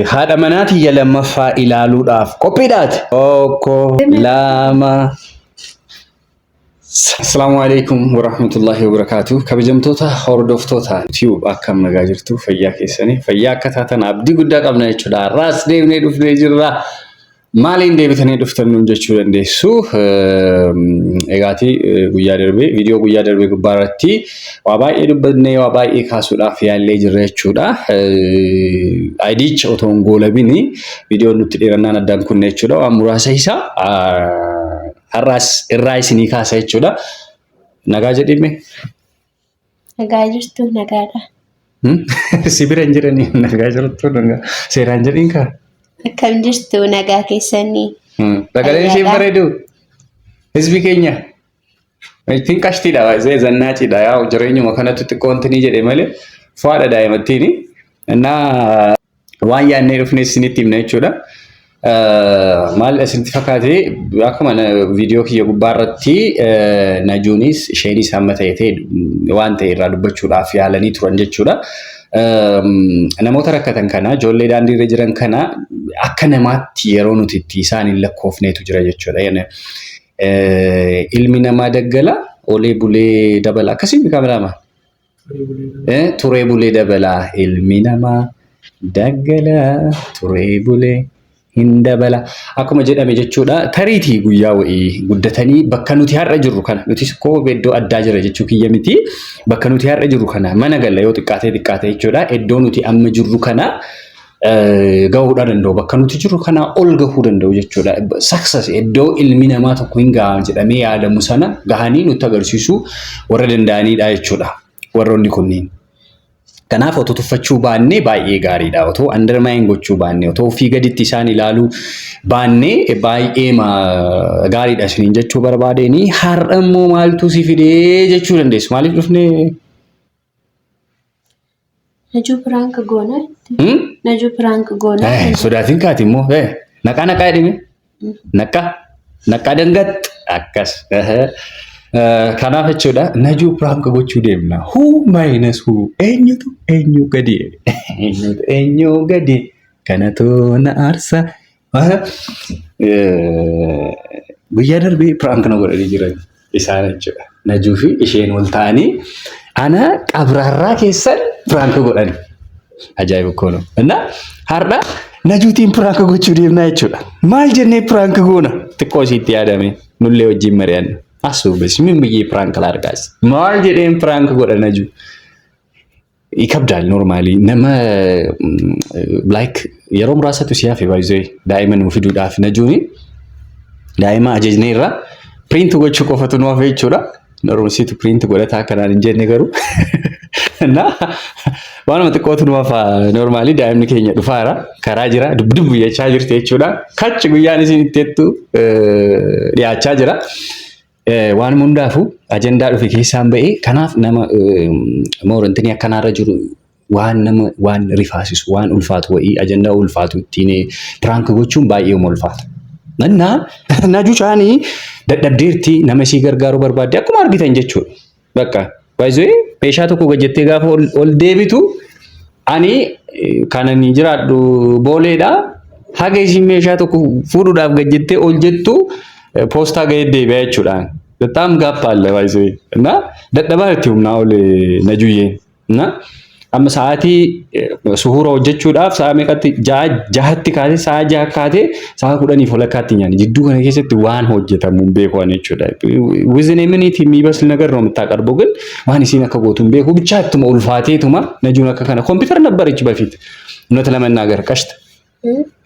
Haadha manaatii lammaffaa ilaaluudhaaf qophiidhaati. Tokko lama. Assalamu alaikum warahmatullahi wabarakatuh. Kabajamtoota hordoftoota YouTube akkam nagaa jirtu fayyaa keessanii fayyaa akka taatan abdii guddaa qabna jechuudha. Har'as deemnee dhufnee jirra. Maaliin deebitanii dhuftan nuun jechuu dandeessu. Egaati guyyaa darbee viidiyoo guyyaa darbee gubbaarratti waa baay'ee dubbannee waa baay'ee kaasuudhaaf yaallee jirra jechuudha. Aidicha otoo hin goolabini viidiyoon nutti dheerannaan addaan kunne jechuudha. Waan muraasa isaa har'as irraa isinii kaasa jechuudha. Nagaa jedhime. Nagaa jirtu nagaadha. Sibira hin jiranii nagaa jirtu seeraan jedhiin kaa. Akkam jirtu nagaa keessanii. Sagaleen ishee bareedu. Hizbi keenya. Ittiin qashtiidha baay'ee zannaaciidha. Yaa jireenyuma kanatti xiqqoo wanti jedhe malee faadha daa'imattiini. Innaa waan yaadnee dhufnee isinitti himna jechuudha. Maal isinitti fakkaatee akkuma viidiyoo kiyya gubbaarratti Najuunis isheenis hamma ta'e waan ta'e irraa dubbachuudhaaf yaalanii turan jechuudha. Namoota rakkatan kana ijoollee daandii irra jiran kana akka namaatti yeroo nuti itti isaan hin lakkoofneetu jira jechuudha. Ilmi namaa daggala olee bulee dabala akkasiin kaameraama. Turee bulee dabala ilmi namaa daggala turee bulee hin dabala akkuma jedhame jechuudha. Tariitii guyyaa wa'ii guddatanii bakka nuti har'a jirru kana nuti koo iddoo addaa jira jechuu kiyya miti. Bakka nuti har'a jirru kana mana galla yoo xiqqaatee jechuudha. Iddoo nuti amma jirru kana gahuudha danda'u. Bakka nuti jirru kana ol gahuu danda'u jechuudha. Success iddoo ilmi namaa tokko hin gahan jedhamee yaadamu sana gahanii nutti agarsiisu warra danda'anidha jechuudha. Warroonni kunniin. Kanaaf otoo tuffachuu baannee baay'ee gaariidha. Otoo undermine gochuu baannee otoo ofii gaditti isaan ilaaluu baannee baay'ee gaariidha isiniin jechuu barbaadeenii har'a immoo maaltu si fidee jechuu dandeessu. Maaliif dhufnee? Najuu piraanka goona. Najuu piraanka goona. Sodaatiin kaati immoo naqaa jedhime. Naqaa dangat akkas. Kanaaf jechuudha Najuu piraanka gochuu deemna. Who minus who? Eenyu gadi? Eenyu gadi? Kanatu na aarsa. Guyyaa darbee piraanka na godhanii jiran isaan jechuudha. Najuu fi isheen wal ta'anii ana qabrarraa keessan piraanka godhani. Ajaa'iba kono. Innaa har'a Najuutiin piraanka gochuu deemna jechuudha. Maal jennee piraanka goona? Xiqqoo isiitti yaadame nullee wajjin mari'anna. Asubes min biyyi prank largas. Maal jedheen prank godha Najuu. Ikabdaal normally nama like yeroo muraasatu siyaaf baay'ee daa'ima nu fiduudhaaf Najuuni daa'ima ajajnee irraa print gochuu qofatu nu hafe jechuudha. Normsiitu print godhataa kanaan hin jenne garuu. Waanuma xiqqootu nu hafa normally daa'imni keenya dhufaara karaa jira dubdubbu jechaa jirti jechuudha. Kachi guyyaan isin itteettu dhiyaachaa jira. Waan hundaafu ajandaa dhufe keessaan ba'ee kanaaf nama moorantanii akkanaarra jiru waan rifaasisu waan ulfaatu wa'ii ajandaa ulfaatu ittiin piraank gochuun baay'ee ulfaata. Najuu caanii dadhabdeerti nama isii gargaaruu barbaadde akkuma argitan jechuudha. Bakka baay'ee meeshaa tokko gajjettee gaafa ol deebitu ani kanan jiraadhu booleedha. Haga isin meeshaa tokko fuudhuudhaaf gajjettee ol jettu poostaa ga'ee deebi'aa jechuudhaan. Bexaam gaappa አለ ባይዘይ እና dadhabaatti humnaa ol Najuuyeen እና amma sa'aatii suhuura hojjechuudhaaf sa'a meeqatti jahatti kaatee sa'a jaha kaatee sa'a 10 walakkaatti nyaani jidduu kana keessatti waan hojjetamu hin beeku jechuudha. Within a minute የሚበስል ነገር ነው የምታቀርበው ግን ማን isiin akka gootu hin beeku ብቻ attuma ulfaateetuma Najuun akka kana ኮምፒውተር ነበረች በፊት እውነት ለመናገር ቀሽት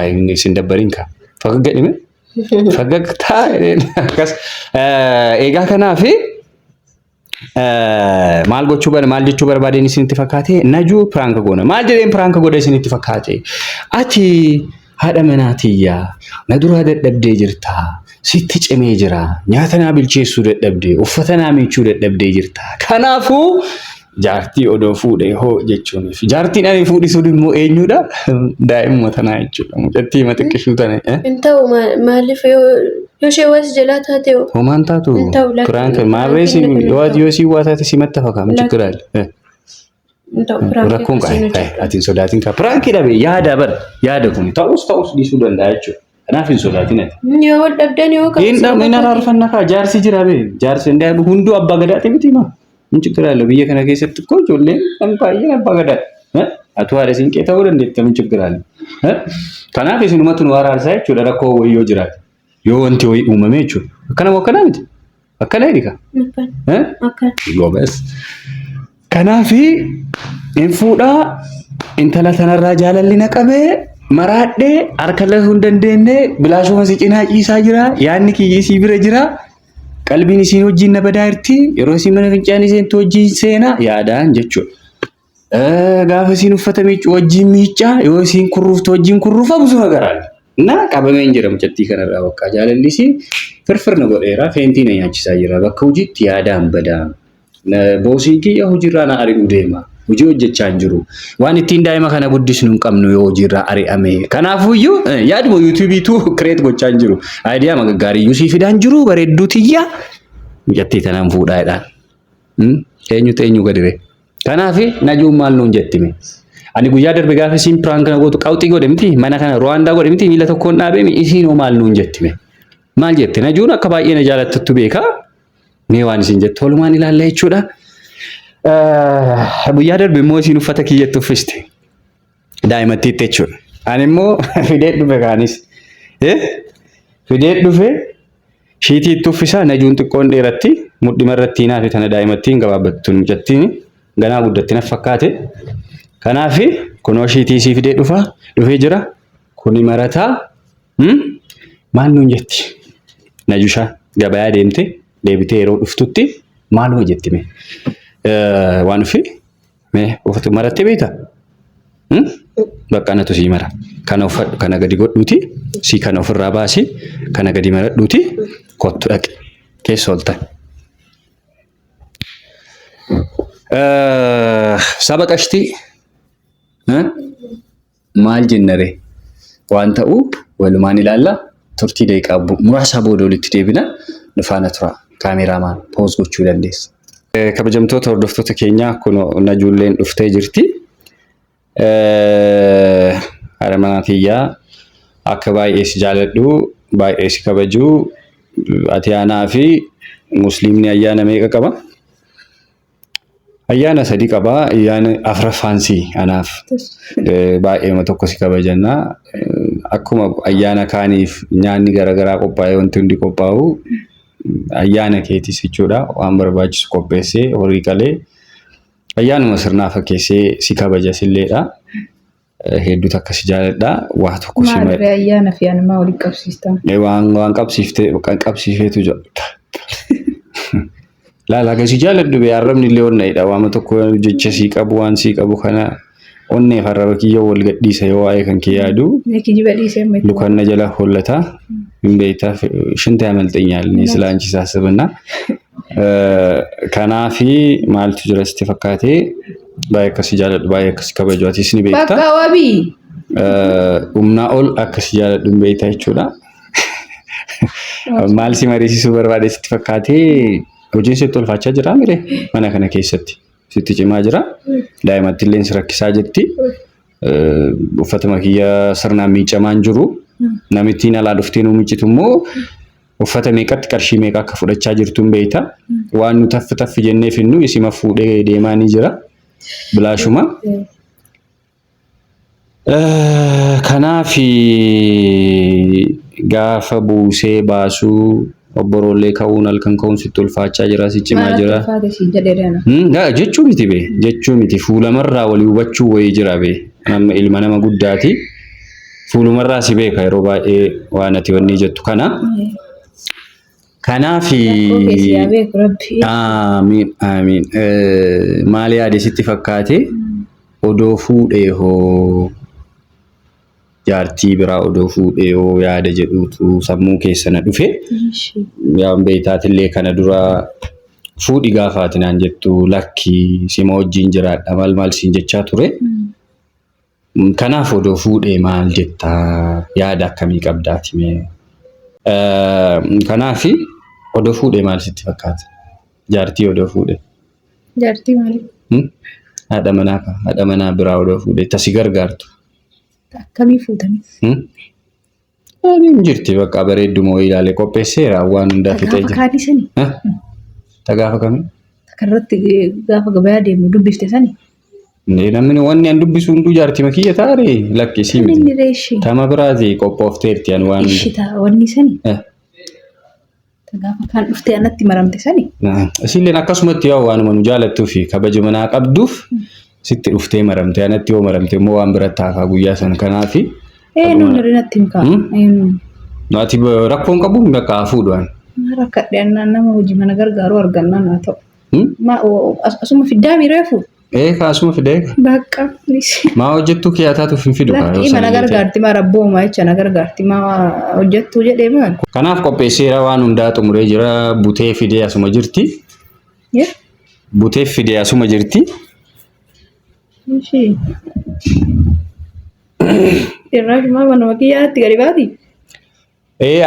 አይ ሲንደበሪን ካ ፈገግኝ ፈገግታ አከስ ኤጋ ከናፊ maal jechuu barbaadeen isinitti fakkaate Najuu piraanka goona. Maal jedheen piraanka godha isinitti fakkaate? Ati haadha manaatiyyaa na duraa dadhabdee jirta. Sitti cimee jira. Nyaata naa bilcheessuu dadhabdee, uffata naa miiccuu dadhabdee jirta. Kanaafuu jaartii odoo fuudhee hoo jechuun jaartiin ani fuudhisuun immoo eenyudha? Daa'imuma tanaa jechuudha. Mucattii hima xiqqishuu tana. Inta'u maaliif yoo ishee was jalaa taate homaan taatu piraanka maarreesi yoo si waa taate si matta fakkaata ችግር አለ rakkoon qabe atiin sodaatiin ka pirankii dhabe yaada bar yaada kun ta'us dhiisuu danda'a jechuudha. Kanaaf hin sodaatin ati. Yoo wal dhabdan yoo qabu. Hin araarfannaa kaa jaarsi jira bee jaarsi hin daa'imu hunduu abbaa gadaati miti maa. Hin cikkiraalla biyya kana keessatti koo ijoolleen kan baay'een abbaa gadaadha. Atu haadha siinqee ta'uu dandeetta hin cikkiraalla. Kanaaf isinumatu nu araarsaa jechuudha rakkoo wayii yoo jiraate. Yoo wanti wayii uumame jechuudha. Akkana miti. Akkana hidhika. Akkana. Goobes. Kanaafi hin fuudhaa intala tanarraa jaalalli na qabee maraadhee harka lafuu hin dandeenye bilaashuma si cinaa ciisaa jira yaadni kiyya isii bira jira qalbiin isiin wajjin na badaa jirti yeroo isiin mana fincaan iseentu wajjin seenaa yaadaan jechuudha. Gaafa isiin uffata miiccu wajjin miiccaa yoo isiin kurruuftu wajjin kurruufa busuma garaan na qabameen jira mucattii kanarraa bakka jaalalli isii firfirna godheera feentii na nyaachisaa jira bakka hojiitti yaadaan badaa. Boosii kiyya hojiirraa na ari'uu deema. Hojii hojjechaa hin jiru. Waan ittiin daa'ima kana guddisnu hin qabnu yoo hojiirraa ari'ame. Kanaafuyyuu yaaduma yuutuubiitu kireet gochaa hin jiru. Aayidiyaa magaggaarii sii fidaa hin jiru bareedduu tiyya. Mucattii tanaan fuudhaadhaan. Eenyu gadire. Kanaafi najuun maal nuun jettime. Ani guyyaa darbe gaafa isiin piraan kana gootu qawxii godhe miti mana kana Ruwaandaa godhe miti miila tokkoon dhaabee isiinoo maal nuun jettime. Maal jette najuun akka baay'ee na jaalattattu beekaa. Mee waan isin jettu walumaan ilaalla jechuudha. Guyyaa darbe immoo isin uffata kiyyatti uffiste. Daa'imatti itti jechuudha. Ani immoo fidee dhufe kaanis. Fidee dhufe shiitii itti uffisaa najuun xiqqoon dheeratti mudhima irratti hinaa fi tana daa'imattiin gabaabbattu mucattiin ganaa guddatti na fakkaate. Kanaafi kunoo shiitii isii fidee dhufee jira. Kuni marataa maal nuun jetti? Najushaa gabayaa deemte. Deebitee yeroo dhuftutti maaluma jettime waan fi mee uffatu marattee beektaa? Bakka anatu sii mara kana gadi godhuuti sii kana ofirraa baasi kana gadi maradhuuti kottu dhaqe keessa ooltan. Saba qashtii maal jennare waan ta'u walumaan ilaalla turtii daqiiqaa muraasa booda walitti deebina nufaana tura. Kaameramaan poos gochuu dandeessa. Kabajamtoota hordoftoota keenyaa kun najuulleen dhuftee jirti. Haadha manaa kiyyaa akka baay'ee si jaaladhu baay'ee si kabaju ati aanaa fi musliimni ayyaana meeqa qaba? Ayyaana 3 qaba. Ayyaana afraffaansii anaaf baay'eema tokko si kabajannaa. Akkuma ayyaana kaaniif nyaanni garaagaraa qophaa'ee wanti hundi qophaa'u ayyaana keetis jechuudha waan barbaachisu qopheessee horii qalee ayyaanuma sirnaa fakkeessee si kabaja silleedha. Hedduutu akka si jaaladha waa tokko si maal ayyaana fi animaa waliin qabsiistan? Waan qabsiifteetu jira. Laala gasi jaaladhu bee arrabni illee onna'edha waama tokko jecha sii qabu waan sii qabu kana onnee farraba kiyya wal gadhiisa yoo waa'ee kan kee yaadu. Kijiba dhiisee miti. Lukanna jala hollataa hin beektaa shinta yamalxeenyaal ni silaanchi saasabna. Kanaafi maaltu jira sitti fakkaatee baay'ee akkasi jaaladhu baay'ee akkasi kabaju atis ni beektaa. Bakka wabii. Humnaa ol akkasi jaaladhu hin beektaa jechuudha. Maal si mariisisuu barbaade sitti fakkaatee hojiin sitti ulfaachaa jira mire mana kana keessatti. Sitti cimaa jira. Daa'imatti illee si rakkisaa jirti. Uffata makiyya sirnaan miicamaan jiru. Namittiin alaa dhuftee nu miicitu immoo uffata meeqatti qarshii meeqa akka fudhachaa jirtu hin beekta. Waan nu taffi jennee finnu isima fuudhee deemaa ni jira. Bilaashuma. Kanaafi gaafa buusee baasuu obborollee ka'uun halkan ka'uun sitti ulfaachaa jira si cimaa jira. Jechuu miti bee jechuu miti fuulamarraa walii hubachuu wayii jira bee ilma nama guddaati. Fuulumarraa si beeka yeroo baay'ee waan ati wanni jettu kana. Kanaafi amiin maal yaade sitti fakkaate odoo fuudhee hoo jaartii biraa odoo fuudhee hoo yaada jedhuutu sammuu keessa na dhufe. Yaan beeytaatillee kana dura fuudhi gaafaati naan jettu lakki sima wajjin jiraadha maal siin jechaa ture. Kanaaf odoo fuudhee maal jettaa yaada akkamii qabdaati mee? Kanaafi odoo fuudhee maal sitti fakkaata? Jaartii odoo fuudhee. Jaartii maali? haadha manaa biraa odoo fuudhee tasi gargaartu. Akkamii fuutanii? Ani jirti bakka bareedduma wayii ilaalee qopheesseera waan hundaa fixee jira. Gaafa kaadhisanii? Gaafa kamii? Kanarratti gaafa gabayaa deemu dubbiste sanii? Namni wanni an dubbisu hunduu jaartii makiyya taare lakkisii miti. Inni reeshii. Tama biraati qophoofteerti an waan. Ishita wanni sanii? Gaafa kan dhuftee anatti maramte sanii? Isilleen akkasumatti yoo waanuma nu jaalattuu fi kabaja manaa qabduuf sitti dhuftee maramte anatti yoo maramte immoo waan biratti haafaa guyyaa sana kanaafi. Namni natti hin kaa'u. Naati rakkoon qabu bakka hafuudhaan. Rakkadhee nama hojii mana gargaaru argannaa naa ta'u. Asuma fiddaa miireefu. Kaasuma fidee. Bakka. Maa hojjettuu kiyyaataatu finfidu. Lakkii mana gargaarti maa rabboomaa jecha na gargaarti maa hojjettuu jedhee maal. Kanaaf qopheesseera waan hundaa xumuree jira butee fidee asuma jirti. Butee fidee asuma jirti. Irraa shuma mana kiyyaatti gadi baati.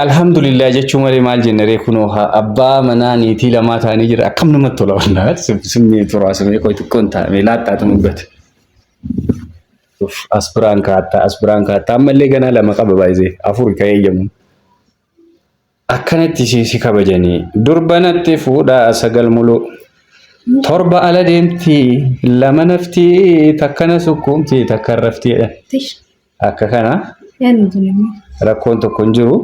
Alhamdulillah jechuun malee maal jennee kunoo abbaa manaa niitii lamaa ta'anii jira akkam namatti tola wallahi simni turaasumee qoy xiqqoon taa'ame laattaatu muggate. Aspiraan kaattaa ammallee ganaa lama qaba baay'ee afur ka'ee eeyyamu. Akkanatti si kabajanii durbanatti fuudhaa 9 muluu torba ala deemti lama nafti takkana sukkuumti takka raftiidha. Akka kana rakkoon tokko hin jiru.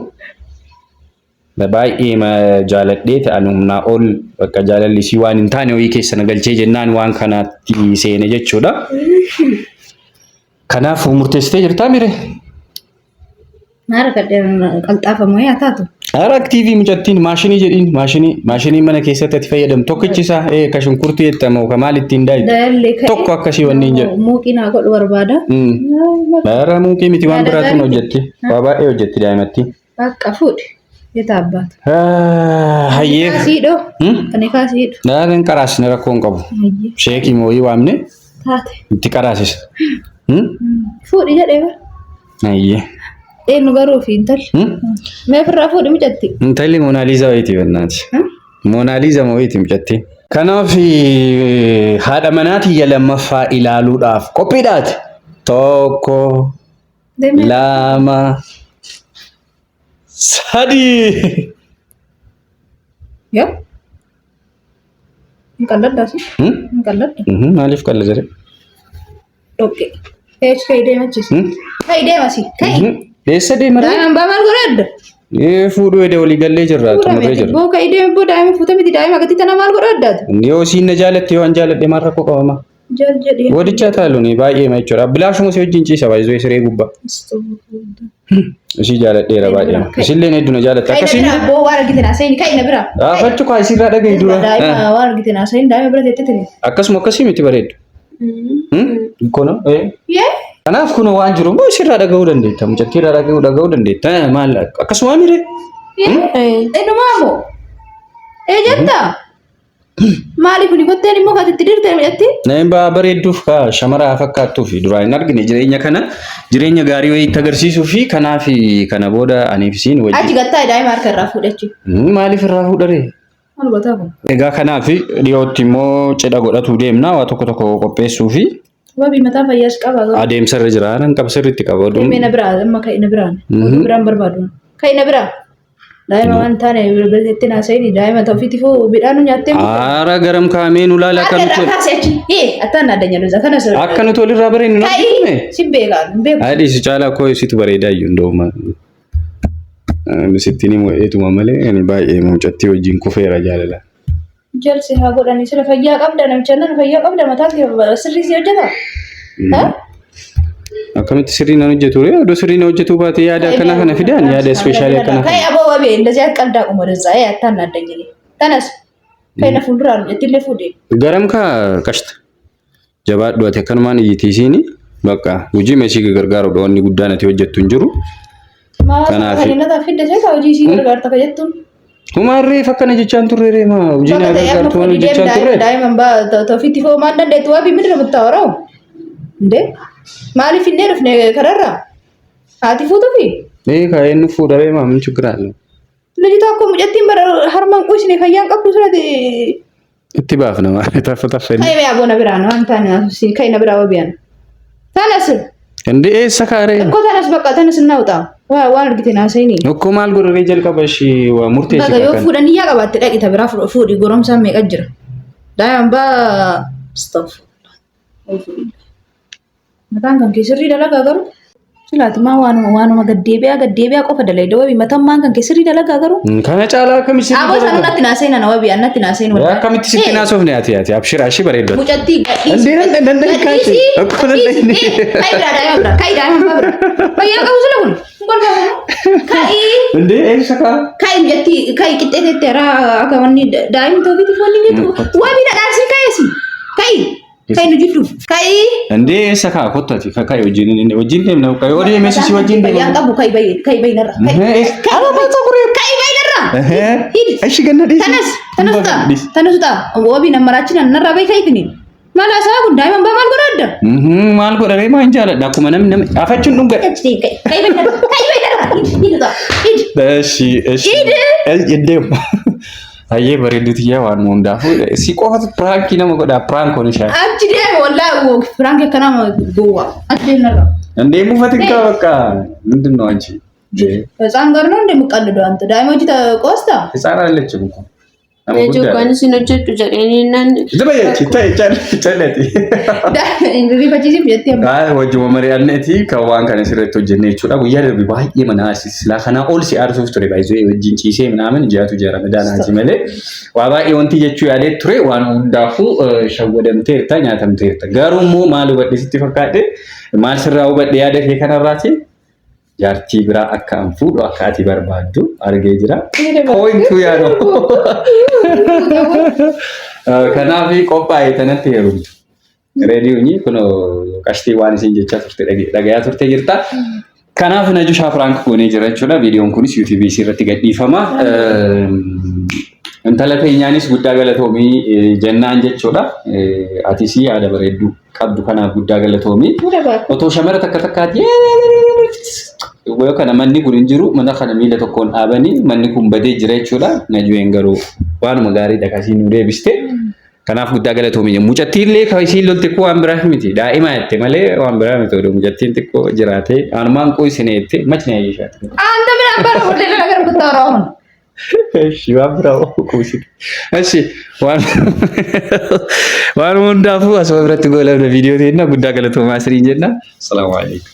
Baay'ee jaaladhee ta'an humnaa ol bakka jaalallisii waan hin taane wayii keessa nagalchee jennaan waan kanaatti seene jechuudha. Kanaaf murteessitee jirtaa mire? Maara qalxaafamoo yaa taatu? Aktiivii mucattiin maashinii jedhiin maashinii mana keessatti ati fayyadamu tokkichisaa ka shunkurtii jettamu ka maal ittiin daa'itu tokko akkasii wanni hin jedhu. Muuqii naa godhu barbaada. Bara muuqii miti waan biraatuun hojjetti waa baay'ee hojjetti daa'imatti. Bakka fuudhi. Yeta abbaatu. Hayyee. Kaasiidhoo. Kan kaasiidhu. Daadhiin qaraasni rakkoon qabu. Sheekii mooyii waamne. Taate. Itti qaraasisa. Fuudhi jedhee bara. Hayyee. Eenyu garuu fi intalli. Meefirraa fuudhi mucatti. Intalli Moonaaliizaa wayiiti bannaati. Moonaaliizaa wayiiti mucatti. Kanaaf haadha manaatii lammaffaa ilaaluudhaaf qophiidhaati. Tokko. Lama. Sadi. Ya. Kalladda si. Kalladda. Maaliif kalladda? Oke. Kai deemachis. Kai deemasi. Kai. Eessa deemara? Daa'imman baa maal godhadda? Fuudhuu edee walii gallee jirra. Xumurree jirra. Boo kai deemu boo daa'imman fuuta miti daa'imman akkatti tana maal godhaddaati? Yoo siin na jaalatte yoo an jaaladhe maal rakkoo qabama? Jaal jedhee. Wadicha taaluuni baay'ee ma jechuudha. Bilaashuma si wajjin ciisa baay'ee siree gubbaa. Ishii jaaladheera baay'ee. Ishillee hedduu na jaalatta. Akkasiin boo waan argite naa seeni kai na bira. Fachu kaa isirraa dhagahi dura. Daa'imman waan argite naa seeni daa'imman bira teettee. Akkasuma akkasii miti bareedu. Kono Yee. Kanaaf kun waan jiru moo isirraa dhagahuu dandeetta? Mucattii irraa dhagahuu dandeetta? Maal akkasuma mire? Eenyumaa moo? Jetta? Maaliif ni kotteen immoo kaatitti dirtee mucatti? Nama bareedduuf shamaraa fakkaattuu fi duraan hin argine jireenya kana jireenya gaarii wayii itti agarsiisuu fi kanaaf kana booda aniif isiin wajjin. Achi gattaa daa'ima harka irraa fuudhachi. Maaliif irraa fuudharee? Maal gotaa kun? Egaa kanaaf dhiyootti immoo cidha godhatu deemna waa tokko qopheessuu fi. Wabii mataa fayyaas qaba. Adeemsa irra jira nan qaba sirriitti qaba. Meena biraa amma ka'ina biraan. Biraan barbaadu. Ka'ina biraa. Daa'ima waan taane birbireetti naasayini daa'ima ta'uufitti fuu midhaan nyaattee. Aara garam kaameen ulaala kan nuti. Attaan addanya luza kana sirrii. Akka nuti walirraa bareednu na beekne. Si beekaan beeku. Adii si caalaa koo situ bareedaa iyyuu ndooma. Sitti ni mo'eetuma malee ani baay'ee mucattii wajjin kufeera jaalala. Jalsi haa godhanii sila fayyaa qabda namicha nan fayyaa qabda mataa sirrii si hojjeta. Akkamitti sirrii nan hojjetu ree odoo sirrii na hojjetu baate yaada akkana kana fidaan yaada ispeeshaalii akkana. Kai aboo wabee እንደዚህ አቀልዳ ቁሞ ደዛ አታና አደኘኝ ተነስ ከነ ፉንዱራ እትለ ፉዴ ገረም ካ ቀሽት ጀባዱ አተ ከነማን ይቲሲኒ በቃ ውጂ መሲ ገርጋሩ ዶኒ ጉዳናት hojjettu እንጅሩ kanaaf kanina fidde sai hojii si gargaarta kajettuun Kumarree fakkana jechaan turre reema hojiin agargaartu waan jechaan turre daa'imman baa toofitti foo maan dandeettu waa bimmi dira mutaawaraw inde maaliif inni dhufne kararra haati fuutu fi kaa'een fuudha reema min ችግር አለ ልጅቷ እኮ ሙጨቲን በር harman qoysine fayyaan qabdu surati اتباف نما تفتفن اي يا ابو نبران انت انا كاي نبرا وبيان تنس እንዴ ሰካሬ እኮ ተነስ በቃ ተነስ እናውጣ ዋን እርግቴና ሰይኒ እኮ ማል ጎረሬ ጀልቀበሽ ወሙርቴ ሲከከን በቃ ዮፉደን ያቀባት ደቂ ተብራ ፉዲ ጎረምሳ መቀጅር ዳያምባ ስቶፍ መታን kan kesri dalaga garu silatma wanu gaddebiya qofa dalay dawabi matamman kan kesri dalaga garu kana chala kamisi abo sanatti na sayna nawabi annatti na sayna ya kamiti sitina sof ne ati abshira shi bare do mucatti ande kachi akko ne kai da mabra bayya qawsulagun kai ande ay saka kai jetti kai kitte tera akamani daim to biti fonni gitu wabi da darsi kai si kai kai nu jiddu kai ande saka kottati kai wajin dem na kai ode messi wajin dem yang kamu kai bay narra aba ba tsakure kai bay narra እሺ ገነዲ ተነስታ ወቢ ነመራችን ነራ bay kai tini mala sa gundai man ba mal gorada mal gorare ma injala da kuma nam afacin dum ga kai bay narra hidu እሺ እደም አየ በሬዱት ያዋን ነው እንዳፉ ሲቆፈት ፕራንክ ነው መቆዳ ፕራንክ ሆነ ሻ አንቺ ደም ወላሂ ፕራንክ ከናማ ጎዋ አንቺ ነራ እንዴ ሙፈትካ በቃ ምንድነው አንቺ ህፃን ጋር ነው እንደምቀልደው አንተ ዳይሞጂ ተቆስታ ህፃን አለችም እኮ ለጆ ኳንስ ነጭ ጀቀኔናን ዝበየች ቻለቲ እንግዲህ ፈጂም የት አይ ወጆ መሪያነቲ ከዋን ከነ ሲረቶ ጀነቹ ዳ ጉያ ደብ ባይ የመናሲ ስላከና ኦል ሲአርሶፍ ቱሬ ባይዞ ወጂን ጪሴ ምናምን ጃቱ ጀራ መዳና ጂመለ ዋባኢ ወንቲ ጀቹ ያለ ቱሬ ዋን ዳፉ ሸወደም ተርታ ኛተም ተርታ ጋሩሞ ማል ወዲ ሲተፈካደ ማል ስራው በደ ያደ ከነራቲ jaartii biraa akka an fuudhu akka ati barbaaddu argee jira pointu yaano kanaaf qophaa'e tanatti heerumtu reediyoonii kun qashtii waan isin jechaa turte dhagayaa turte jirta kanaaf Naju Shaafraank goonee jira jechuudha viidiyoon kunis YouTube irratti gadhiifama intala keenyaanis guddaa galatoomii jennaan jechuudha atis yaada bareedduu qabdu kanaaf guddaa galatoomii otoo shamara takka takkaati Wayo kana manni kun injiru mana kana miila tokkoon dhaabanii manni kun badee jira jechuudha Najuun garuu waanuma gaarii dhaqasiin nu deebiste kanaaf guddaa galatoomii mucattiin illee kaisiin lolte ko waan biraa miti daa'ima jette malee waan biraa miti oduu mucattiin xiqqoo jiraate aanumaan qoysine jette machina yeeshaate anta biraa bara wal ነገር ብታወራው እሺ ዋብራው ኩሲ እሺ ዋን ወንዳፉ አስወብረት ጎለ ቪዲዮ ቴና ጉዳ ገለቶ ማስሪ ጀና ሰላም አለይኩም